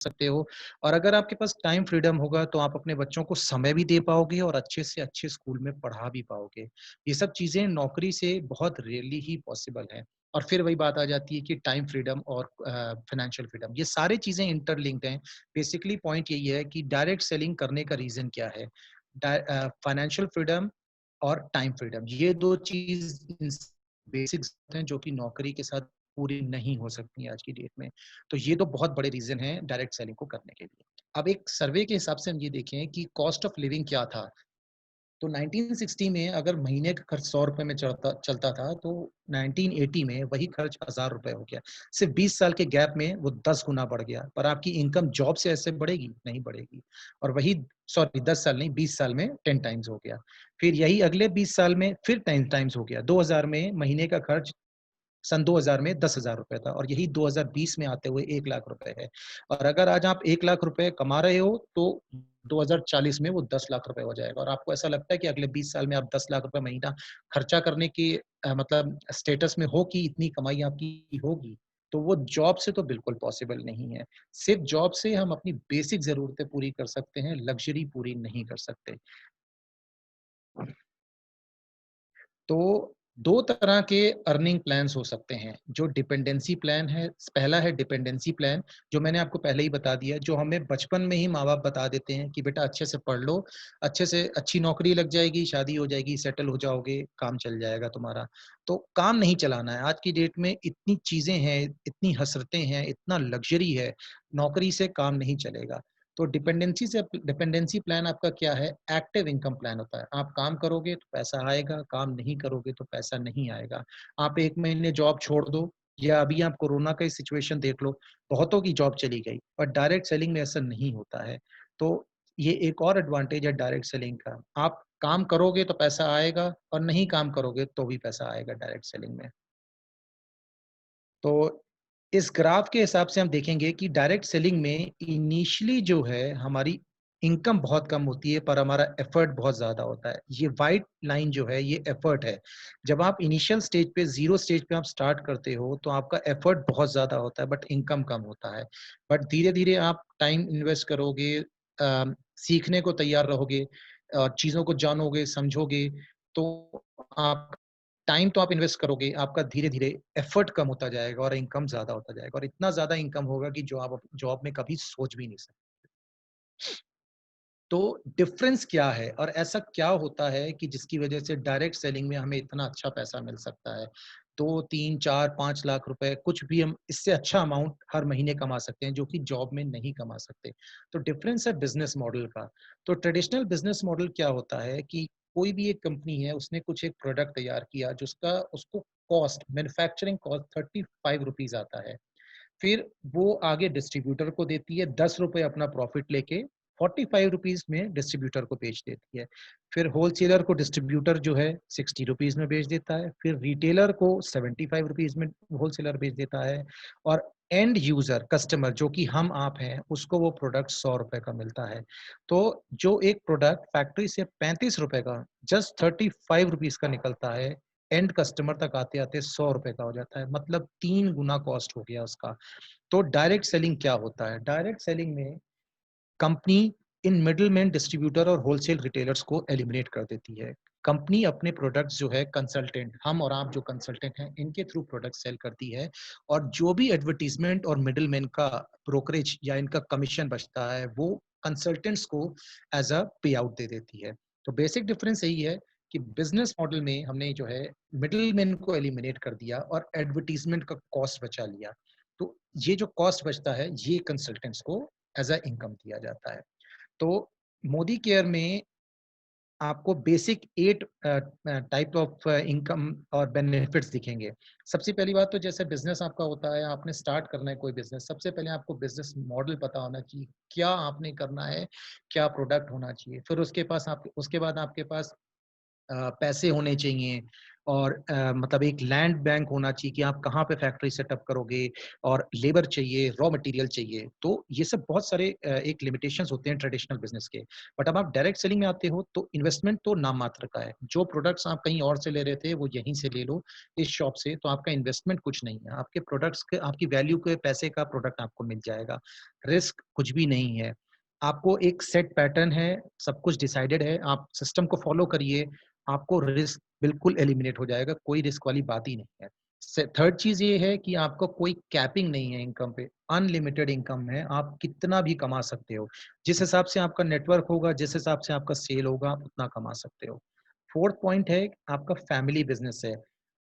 सकते हो। और अगर आपके पास टाइम फ्रीडम होगा तो आप अपने बच्चों को समय भी दे पाओगे और अच्छे से अच्छे स्कूल में पढ़ा भी पाओगे। ये सब चीज़ें नौकरी से बहुत रेयरली ही पॉसिबल है। और फिर वही बात आ जाती है कि टाइम फ्रीडम और फाइनेंशियल फ्रीडम, ये सारी चीज़ें इंटरलिंक्ड हैं। बेसिकली पॉइंट यही है कि डायरेक्ट सेलिंग करने का रीज़न क्या है? फाइनेंशियल फ्रीडम और टाइम फ्रीडम, ये 2 चीज़ बेसिक्स हैं जो कि नौकरी के साथ पूरी नहीं हो सकती आज की डेट में। तो ये तो बहुत बड़े रीज़न हैं डायरेक्ट सेलिंग को करने के लिए। अब एक सर्वे के हिसाब से हम ये देखें कि कॉस्ट ऑफ लिविंग क्या था? तो 1960 में अगर महीने का खर्च ₹100 में चलता चलता था, तो 1980 में वही खर्च ₹1000 हो गया। सिर्फ़ 20 साल के गैप में वो 10 गुना बढ़ गया। पर आपकी इनकम जॉब से ऐसे बढ़ेगी? नहीं बढ़ेगी। और वही सॉरी 10 साल नहीं, 20 साल में 10 टाइम्स हो गया। फिर यही अगले 20 साल में फिर 10 टाइम्स हो गया। 2000 में महीने का खर्च सन 2000 में ₹10,000 था और यही 2020 में आते हुए ₹1,00,000 है। और अगर आज आप ₹1,00,000 कमा रहे हो, तो 2040 में वो ₹10,00,000 हो जाएगा। और आपको ऐसा लगता है कि अगले 20 साल में आप ₹10,00,000 महीना खर्चा करने की मतलब स्टेटस में हो कि इतनी कमाई आपकी होगी? तो वो जॉब से तो बिल्कुल पॉसिबल नहीं है। सिर्फ़ जॉब से हम अपनी बेसिक ज़रूरतें पूरी कर सकते हैं, लग्ज़री पूरी नहीं कर सकते। तो 2 तरह के अर्निंग प्लान्स हो सकते हैं। जो डिपेंडेंसी प्लान है, पहला है डिपेंडेंसी प्लान, जो मैंने आपको पहले ही बता दिया, जो हमें बचपन में ही माँ-बाप बता देते हैं कि बेटा अच्छे से पढ़ लो, अच्छे से अच्छी नौकरी लग जाएगी, शादी हो जाएगी, सेटल हो जाओगे, काम चल जाएगा तुम्हारा। तो काम नहीं चलाना है। आज की डेट में इतनी चीज़ें हैं, इतनी हसरतें हैं, इतना लग्ज़री है, नौकरी से काम नहीं चलेगा। तो डिपेंडेंसी प्लान आपका क्या है? एक्टिव इनकम प्लान होता है। आप काम करोगे तो पैसा आएगा, काम नहीं करोगे तो पैसा नहीं आएगा। आप 1 महीने जॉब छोड़ दो या अभी आप कोरोना का ही सिचुएशन देख लो, बहुतों की जॉब चली गई, पर डायरेक्ट सेलिंग में ऐसा नहीं होता है। तो ये एक और एडवांटेज है डायरेक्ट सेलिंग का। आप काम करोगे तो पैसा आएगा और नहीं काम करोगे तो भी पैसा आएगा डायरेक्ट सेलिंग में। तो इस ग्राफ के हिसाब से हम देखेंगे कि डायरेक्ट सेलिंग में इनिशियली जो है हमारी इनकम बहुत कम होती है पर हमारा एफर्ट बहुत ज़्यादा होता है। ये व्हाइट लाइन जो है ये एफर्ट है। जब आप इनिशियल स्टेज पे ज़ीरो स्टेज पे आप स्टार्ट करते हो तो आपका एफर्ट बहुत ज़्यादा होता है बट इनकम कम होता है। बट धीरे-धीरे आप टाइम इन्वेस्ट करोगे, सीखने को तैयार रहोगे, चीज़ों को जानोगे, समझोगे तो आप टाइम तो आप इन्वेस्ट करोगे, आपका धीरे-धीरे एफर्ट कम होता जाएगा और इनकम ज़्यादा होता जाएगा और इतना ज़्यादा इनकम होगा कि जो आप जॉब में कभी सोच भी नहीं सकते। तो डिफरेंस क्या है और ऐसा क्या होता है कि जिसकी वजह से डायरेक्ट सेलिंग में हमें इतना अच्छा पैसा मिल सकता है? 2, 3, 4, 5 लाख रुपए कुछ भी हम इससे अच्छा अमाउंट हर महीने कमा सकते हैं, जो कि जॉब में नहीं कमा सकते। तो डिफरेंस है बिज़नेस मॉडल का। तो ट्रेडिशनल बिज़नेस मॉडल क्या होता है कि कोई भी एक कंपनी है, उसने कुछ एक प्रोडक्ट तैयार किया, जिसका उसको कॉस्ट मैन्युफैक्चरिंग कॉस्ट ₹35 आता है। फिर वो आगे डिस्ट्रीब्यूटर को देती है, ₹10 अपना प्रॉफिट लेके ₹45 में डिस्ट्रीब्यूटर को बेच देती है। फिर होलसेलर को डिस्ट्रीब्यूटर जो है ₹60 में बेच देता है, फिर रिटेलर को ₹75 में होलसेलर बेच देता है और एंड यूज़र कस्टमर जो कि हम आप हैं, उसको वो प्रोडक्ट ₹100 का मिलता है। तो जो एक प्रोडक्ट फैक्ट्री से ₹35 का जस्ट ₹35 का निकलता है, एंड कस्टमर तक आते-आते ₹100 का हो जाता है, मतलब 3 गुना कॉस्ट हो गया उसका। तो डायरेक्ट सेलिंग क्या होता है? डायरेक्ट सेलिंग में कंपनी इन मिडलमैन डिस्ट्रीब्यूटर और होलसेल रिटेलर्स को एलिमिनेट कर देती है। कंपनी अपने प्रोडक्ट्स जो है कंसल्टेंट, हम और आप जो कंसल्टेंट हैं, इनके थ्रू प्रोडक्ट सेल करती है और जो भी एडवर्टाइज़मेंट और मिडलमैन का ब्रोकरेज या इनका कमीशन बचता है, वो कंसल्टेंट्स को एज़ अ पे आउट दे देती है। तो बेसिक डिफरेंस यही है कि बिज़नेस मॉडल में हमने जो है मिडलमैन को एलिमिनेट कर दिया और एडवर्टाइज़मेंट का कॉस्ट बचा लिया। तो ये जो कॉस्ट बचता है, ये कंसल्टेंट्स को एज़ अ इनकम दिया जाता है। तो मोदी केयर में आपको बेसिक 8 टाइप ऑफ इनकम और बेनिफिट्स दिखेंगे। सबसे पहली बात तो जैसे बिज़नेस आपका होता है, आपने स्टार्ट करना है कोई बिज़नेस, सबसे पहले आपको बिज़नेस मॉडल पता होना चाहिए, क्या आपने करना है, क्या प्रोडक्ट होना चाहिए। फिर उसके बाद आपके पास पैसे होने चाहिए और मतलब एक लैंड बैंक होना चाहिए कि आप कहाँ पे फैक्ट्री सेटअप करोगे और लेबर चाहिए, रॉ मटेरियल चाहिए। तो ये सब बहुत सारे एक लिमिटेशंस होते हैं ट्रेडिशनल बिज़नेस के। बट अब आप डायरेक्ट सेलिंग में आते हो तो इन्वेस्टमेंट तो नाम मात्र का है। जो प्रोडक्ट्स आप कहीं और से ले रहे थे, वो यहीं से ले लो इस शॉप से, तो आपका इन्वेस्टमेंट कुछ नहीं है। आपके प्रोडक्ट्स के आपकी वैल्यू के पैसे का प्रोडक्ट आपको मिल जाएगा। रिस्क कुछ भी नहीं है। आपको एक सेट पैटर्न है, सब कुछ डिसाइडेड है, आप सिस्टम को फॉलो करिए, आपको रिस्क बिल्कुल एलिमिनेट हो जाएगा, कोई रिस्क वाली बात ही नहीं है। से थर्ड चीज़ ये है कि आपको कोई कैपिंग नहीं है इनकम पे, अनलिमिटेड इनकम है, आप कितना भी कमा सकते हो। जिस हिसाब से आपका नेटवर्क होगा, जिस हिसाब से आपका सेल होगा, आप उतना कमा सकते हो। फोर्थ पॉइंट है आपका फैमिली बिज़नेस है।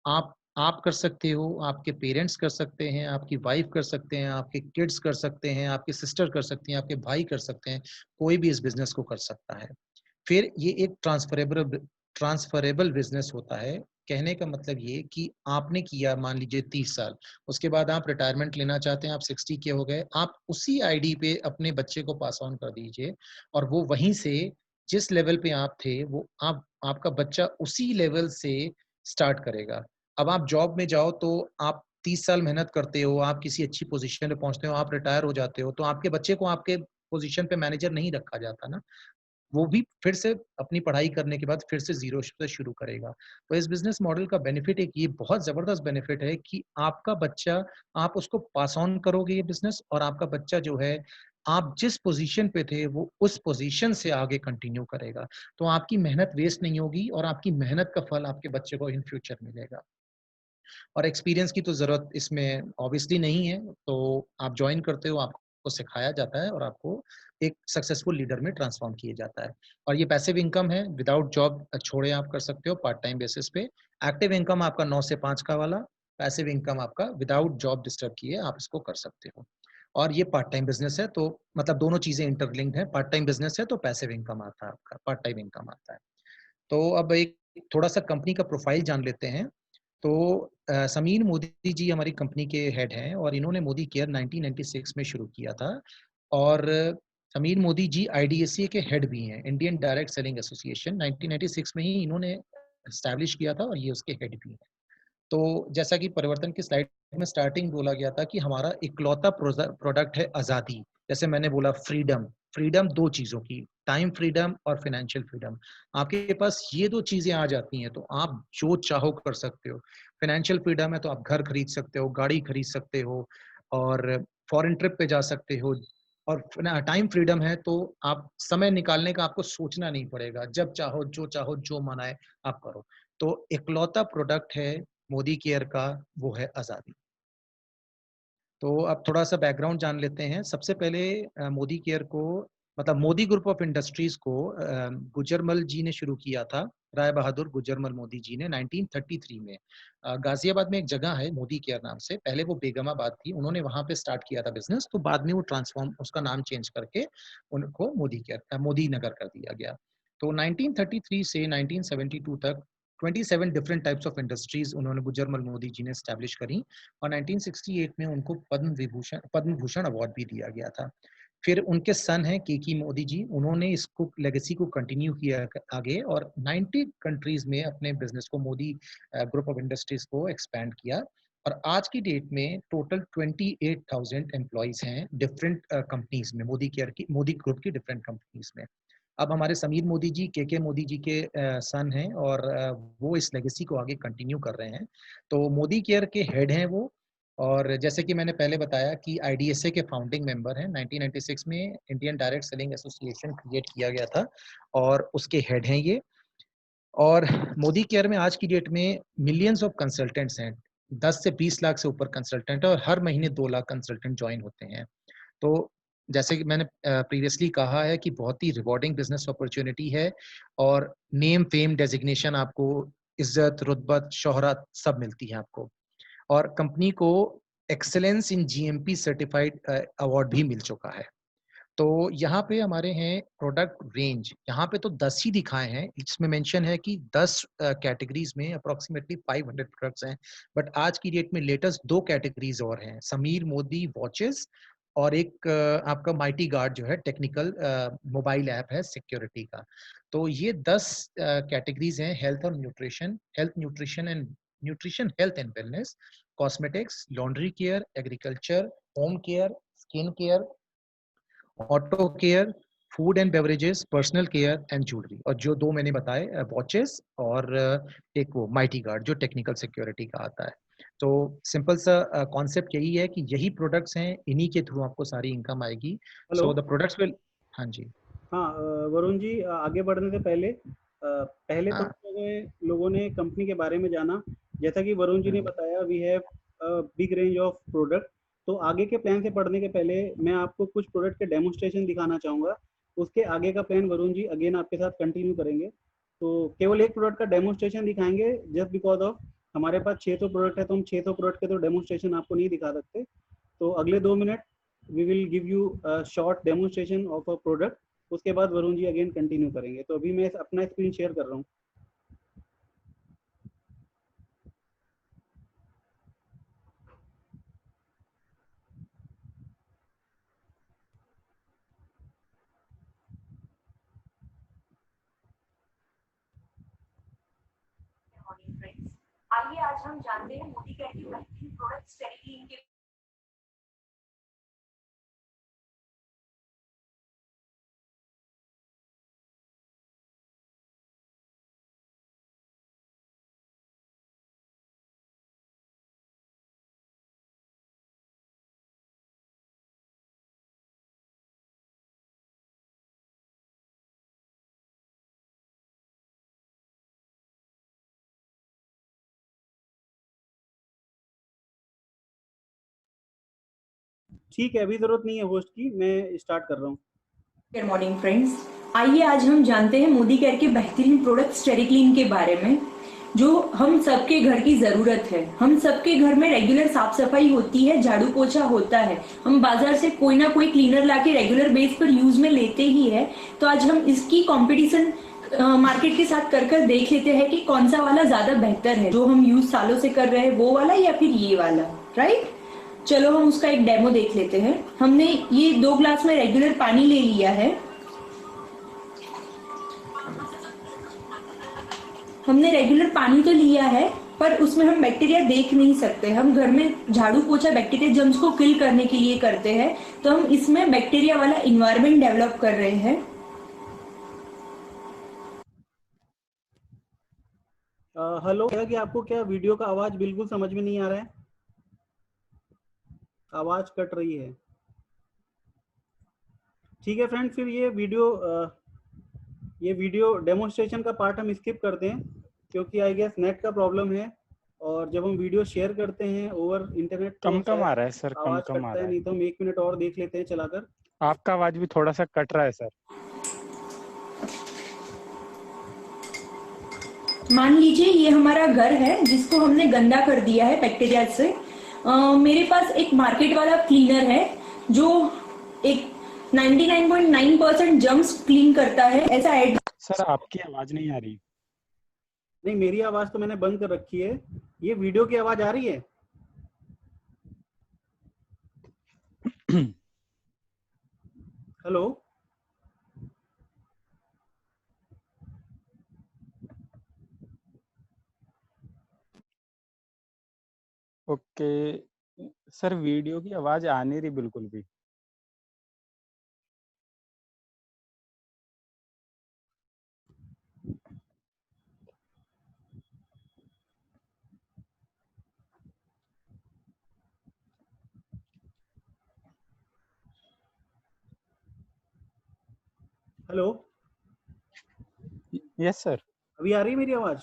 आप कर सकते हो, आपके पेरेंट्स कर सकते हैं, आपकी वाइफ़ कर सकते हैं, आपके किड्स कर सकते हैं, आपकी सिस्टर कर सकती हैं, आपके भाई कर सकते हैं, कोई भी इस बिज़नेस को कर सकता है। फिर ये एक ट्रांसफरेबल बिज़नेस होता है। कहने का मतलब ये कि आपने किया मान लीजिए 30 साल, उसके बाद आप रिटायरमेंट लेना चाहते हैं, आप 60 के हो गए, आप उसी आईडी पे अपने बच्चे को पास ऑन कर दीजिए और वो वहीं से जिस लेवल पे आप थे, वो आप आपका बच्चा उसी लेवल से स्टार्ट करेगा। अब आप जॉब में जाओ तो आप 30 साल मेहनत करते हो, आप किसी अच्छी पोज़ीशन पे पहुँचते हो, आप रिटायर हो जाते हो, तो आपके बच्चे को आपके पोज़ीशन पे मैनेजर नहीं रखा जाता ना। वो भी फिर से अपनी पढ़ाई करने के बाद फिर से ज़ीरो से शुरू करेगा। तो इस बिज़नेस मॉडल का बेनिफिट एक ये बहुत ज़बरदस्त बेनिफिट है कि आपका बच्चा आप उसको पास ऑन करोगे ये बिज़नेस और आपका बच्चा जो है, आप जिस पोज़ीशन पे थे, वो उस पोज़ीशन से आगे कंटिन्यू करेगा। तो आपकी मेहनत वेस्ट नहीं होगी और आपकी मेहनत का फल आपके बच्चे को इन फ्यूचर मिलेगा। और एक्सपीरियंस की तो ज़रूरत इसमें ऑब्वियसली नहीं है, तो आप जॉइन करते हो, आपको सिखाया जाता है और आपको एक सक्सेसफुल लीडर में ट्रांसफ़ॉर्म किया जाता है। और ये पैसिव इनकम है, विदाउट जॉब छोड़े आप कर सकते हो पार्ट टाइम बेसिस पे। एक्टिव इनकम आपका 9 से 5 का वाला, पैसिव इनकम आपका विदाउट जॉब डिस्टर्ब किए आप इसको कर सकते हो। और ये पार्ट टाइम बिज़नेस है, तो मतलब दोनों चीज़ें इंटरलिंक्ड हैं, पार्ट टाइम बिज़नेस है तो पैसिव इनकम आता है आपका, पार्ट टाइम इनकम आता है। तो अब एक थोड़ा-सा कंपनी का प्रोफाइल जान लेते हैं। तो समीर मोदी जी हमारी कंपनी के हेड हैं और इन्होंने मोदी केयर 1996 में शुरू किया था और समीर मोदी जी आईडीएसए के हेड भी हैं, इंडियन डायरेक्ट सेलिंग एसोसिएशन 1996 में ही इन्होंने एस्टैब्लिश किया था और ये उसके हेड भी हैं। तो जैसा कि परिवर्तन की स्लाइड में स्टार्टिंग बोला गया था कि हमारा इकलौता प्रोडक्ट है आज़ादी। जैसे मैंने बोला फ्रीडम, फ्रीडम 2 चीज़ों की, टाइम फ्रीडम और फाइनेंशियल फ्रीडम। आपके पास ये 2 चीज़ें आ जाती हैं, तो आप जो चाहो कर सकते हो। फाइनेंशियल फ्रीडम है तो आप घर खरीद सकते हो, गाड़ी खरीद सकते हो और फॉरेन ट्रिप पे जा सकते हो और टाइम फ्रीडम है तो आप समय निकालने का आपको सोचना नहीं पड़ेगा। जब चाहो, जो मन आए आप करो। तो इकलौता प्रोडक्ट है मोदी केयर का, वो है आज़ादी। तो अब थोड़ा-सा बैकग्राउंड जान लेते हैं। सबसे पहले मोदी केयर को मतलब मोदी ग्रुप ऑफ इंडस्ट्रीज़ को गुजरमल जी ने शुरू किया था, राय बहादुर गुजरमल मोदी जी ने 1933 में। गाज़ियाबाद में एक जगह है मोदी केयर नाम से, पहले वो बेगमाबाद थी, उन्होंने वहाँ पे स्टार्ट किया था बिज़नेस, तो बाद में वो ट्रांसफ़ॉर्म उसका नाम चेंज करके उनको मोदी केयर मोदी नगर कर दिया गया। तो 1933 से 1972 तक 27 डिफरेंट टाइप्स ऑफ इंडस्ट्रीज़ उन्होंने गुजरमल मोदी जी ने एस्टैब्लिश करी। और 1968 में उनको पद्म भूषण अवार्ड भी दिया गया था। फिर उनके सन हैं केकी मोदी जी, उन्होंने इसको लेगेसी को कंटिन्यू किया आगे और 90 कंट्रीज़ में अपने बिज़नेस को मोदी ग्रुप ऑफ इंडस्ट्रीज़ को एक्सपैंड किया और आज की डेट में टोटल 28,000 एम्प्लॉइज़ हैं डिफरेंट कंपनीज़ में, मोदी केयर की मोदी ग्रुप की डिफरेंट कंपनीज़ में। अब हमारे समीर मोदी जी, के मोदी जी के सन हैं और वो इस लेगेसी को आगे कंटिन्यू कर रहे हैं। तो मोदी केयर के हेड हैं वो और जैसे कि मैंने पहले बताया कि आईडीएसए के फाउंडिंग मेंबर हैं। 1996 में Indian direct selling association create किया गया था और उसके हेड हैं ये। और मोदी केयर में आज की डेट में मिलियंस ऑफ कंसल्टेंट्स हैं। 10 से 20 लाख से ऊपर कंसल्टेंट है और हर महीने 2 लाख कंसल्टेंट जॉइन होते हैं। तो जैसे कि मैंने प्रीवियसली कहा है कि बहुत ही रिवॉर्डिंग बिज़नेस अपॉर्च्युनिटी है और नेम, फेम, डेज़िग्नेशन आपको इज़्ज़त, रुतबत, शोहरत सब मिलती है आपको। और कंपनी को excellence in GMP certified award भी मिल चुका है। तो यहाँ पे हमारे हैं प्रोडक्ट रेंज, यहाँ पे तो 10 ही दिखाए हैं, इसमें मेंशन है कि 10 कैटेगरीज़ में अप्रॉक्सिमेटली 500 प्रोडक्ट्स हैं, बट आज की डेट में लेटेस्ट 2 कैटेगरीज़ और हैं, समीर मोदी वॉचेस और एक आपका माइटी गार्ड जो है टेक्निकल मोबाइल ऐप है सिक्योरिटी का। तो ये 10 कैटेगरीज हैं nutrition health and wellness, cosmetics, laundry care, agriculture, home care, skin care, auto care, food and beverages, personal care and jewellery. और जो 2 मैंने बताए वॉचेस और एक वो माइटी गार्ड जो टेक्निकल सिक्योरिटी का आता है। तो सिंपल सा कॉन्सेप्ट यही है कि यही प्रोडक्ट्स हैं, इन्हीं के थ्रू आपको सारी इनकम आएगी। Hello. So the products will. हाँ जी। हाँ, वरुण जी, आगे बढ़ने से पहले पहले तो हाँ। लोगों ने कंपनी के बारे में जाना। जैसा कि वरुण जी ने हम्म। बताया, we have big range of product. तो आगे के प्लान से पढ़ने के पहले मैं आपको कुछ प्रोडक्ट के डेमोस्ट्रेशन दिखाना चाहूँगा। उसके आगे का प्लान वरुण जी अगेन आपके साथ कंटिन्यू करेंगे। तो केवल एक प्रोडक्ट का डेमोस्ट्रेशन दिखाएंगे, जस्ट बिकॉज ऑफ हमारे पास 600 प्रोडक्ट है, तो हम 600 प्रोडक्ट के तो डेमोस्ट्रेशन आपको नहीं दिखा सकते। तो अगले 2 minute we will give you short demonstration of a product. उसके बाद वरुण जी अगेन कंटिन्यू करेंगे। तो अभी मैं अपना स्क्रीन शेयर कर रहा हूँ। मॉर्निंग फ्रेंड्स, आइए आज हम जानते हैं मोदी केयर की बेहतरीन प्रोडक्ट स्टेरिलीन के। ठीक है, अभी जरूरत नहीं है होस्ट की, मैं स्टार्ट कर रहा हूँ। गुड मॉर्निंग फ्रेंड्स, आइए आज हम जानते हैं मोदी केयर के बेहतरीन प्रोडक्ट स्टेरिक्लीन के बारे में, जो हम सबके घर की जरूरत है। हम सबके घर में रेगुलर साफ सफाई होती है, झाड़ू पोछा होता है, हम बाजार से कोई ना कोई क्लीनर लाके रेगुलर बेस पर यूज में लेते ही है। तो आज हम इसकी कंपटीशन मार्केट के साथ कर देख लेते हैं कि कौन सा वाला ज्यादा बेहतर है, जो हम यूज सालों से कर रहे हैं वो वाला या फिर ये वाला, राइट। चलो हम उसका एक डेमो देख लेते हैं। हमने ये 2 ग्लास में रेगुलर पानी ले लिया है। हमने रेगुलर पानी तो लिया है, पर उसमें हम बैक्टीरिया देख नहीं सकते। हम घर में झाड़ू पोछा बैक्टीरिया जर्म्स को किल करने के लिए करते हैं, तो हम इसमें बैक्टीरिया वाला इन्वायरमेंट डेवलप कर रहे हैं। हेलो, क्या कि आपको क्या वीडियो का आवाज बिल्कुल समझ में नहीं आ रहा है? आवाज कट रही है। ठीक है फ्रेंड, फिर ये वीडियो डेमोन्स्ट्रेशन का पार्ट हम स्किप करते हैं, क्योंकि आई गेस नेट का प्रॉब्लम है। और जब हम वीडियो शेयर करते हैं ओवर इंटरनेट तो कम आ रहा है सर, आवाज कम आ कटता रहा है। है। नहीं तो हम 1 मिनट और देख लेते हैं चलाकर। आपका आवाज भी थोड़ा सा कट रहा है सर। मान लीजिए ये हमारा घर है जिसको हमने गंदा कर दिया है बैक्टीरिया से। मेरे पास एक मार्केट वाला क्लीनर है जो एक 99.9% जर्म्स क्लीन करता है, ऐसा एड। सर आपकी आवाज नहीं आ रही। नहीं, मेरी आवाज तो मैंने बंद कर रखी है। ये वीडियो की आवाज आ रही है? हेलो। ओके सर, वीडियो की आवाज आ नहीं रही बिल्कुल भी। हेलो। Yes sir. अभी आ रही है मेरी आवाज?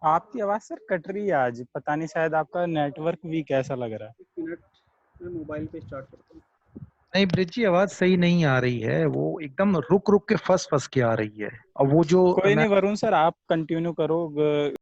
आपकी आवाज सर कट रही है आज, पता नहीं, शायद आपका नेटवर्क वीक ऐसा लग रहा है। 1 मिनट, मैं मोबाइल पे स्टार्ट करता हूँ। नहीं ब्रिज जी, आवाज सही नहीं आ रही है, वो एकदम रुक रुक के फंस फंस के आ रही है। और वो जो कोई मैं नहीं वरुण सर, आप कंटिन्यू करो।